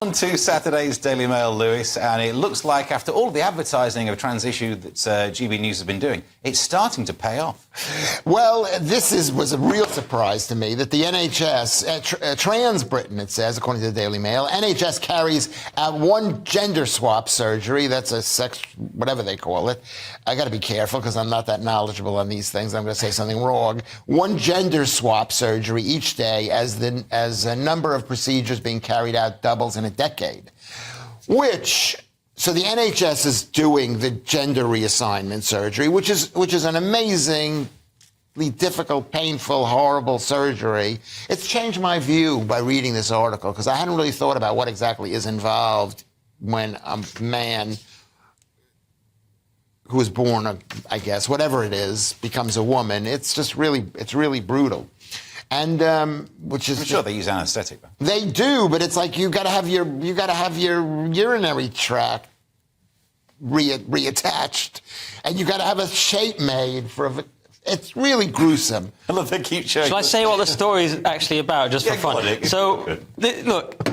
On to Saturday's Daily Mail, Lewis, and it looks like after all the advertising of a trans issue that GB News has been doing, it's starting to pay off. Well, was a real surprise to me that the NHS, Trans Britain, it says, according to the Daily Mail, NHS carries out one gender swap surgery. That's a sex, whatever they call it. I got to be careful because I'm not that knowledgeable on these things. I'm going to say something wrong. One gender swap surgery each day as a number of procedures being carried out doubles in a decade, so the NHS is doing the gender reassignment surgery, which is an amazingly difficult, painful, horrible surgery. It's changed my view by reading this article because I hadn't really thought about what exactly is involved when a man who is born, I guess, whatever it is, becomes a woman. It's really brutal. And which is, I'm sure they use anaesthetic. They do, but it's like you got to have your urinary tract reattached, and you got to have a shape made for. It's really gruesome. I love the cute show. Shall I say what the story is actually about, just for fun? So,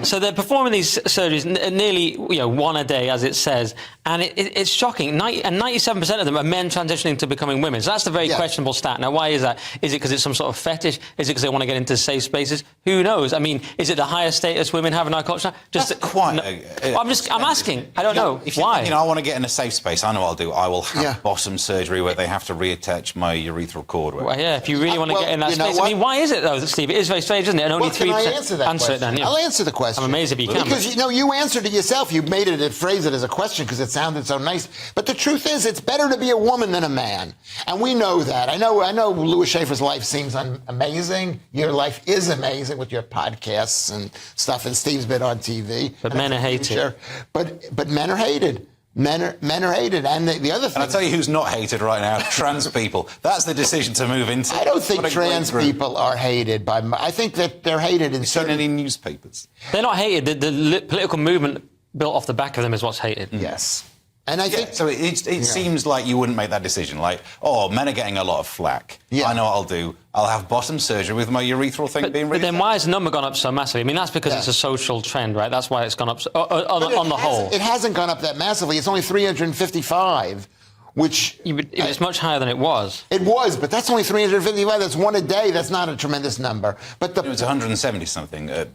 so they're performing these surgeries nearly, one a day, as it says, and it's shocking. 97% of them are men transitioning to becoming women. So that's the very questionable stat. Now, why is that? Is it because it's some sort of fetish? Is it because they want to get into safe spaces? Who knows? I mean, is it the higher status women have in our culture? That's quite. I'm asking. I don't know. Why? I want to get in a safe space. I know what I'll do. I will have bottom surgery where they have to reattach my urethral cord. Well, yeah, if you really want to get in that space. I mean, why is it, though, Steve? It is very strange, isn't it? And only 3%. Can I answer that question? It then, I'll answer the question. I'm amazed if you can. Because, you answered it yourself. You made it, phrase it as a question because it sounded so nice. But the truth is, it's better to be a woman than a man. And we know that. I know Louis Schaefer's life seems amazing. Your life is amazing with your podcasts and stuff, and Steve's been on TV. But men are hated. But men are hated. Men are hated, and the other thing... And I'll tell you who's not hated right now, trans people. That's the decision to move into. I don't think trans people are hated by... I think that they're hated in certain... any newspapers? They're not hated. The political movement built off the back of them is what's hated. Yes. And I think... So it seems like you wouldn't make that decision. Like, men are getting a lot of flack. Yeah. I know what I'll do. I'll have bottom surgery with my urethral thing being really... But then why has the number gone up so massively? I mean, that's because it's a social trend, right? That's why it's gone up on the whole. It hasn't gone up that massively. It's only 355, which... It's much higher than it was. It was, but that's only 355. That's one a day. That's not a tremendous number. But it was 170-something a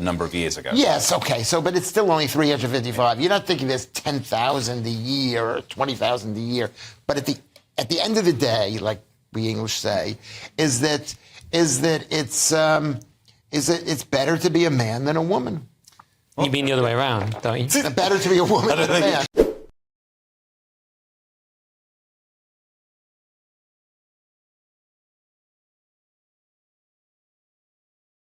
number of years ago. Yes, okay. But it's still only 355. You're not thinking there's 10,000 a year or 20,000 a year. But at the end of the day, like we English say, is that it's better to be a man than a woman. You mean the other way around, don't you? It's better to be a woman than a man.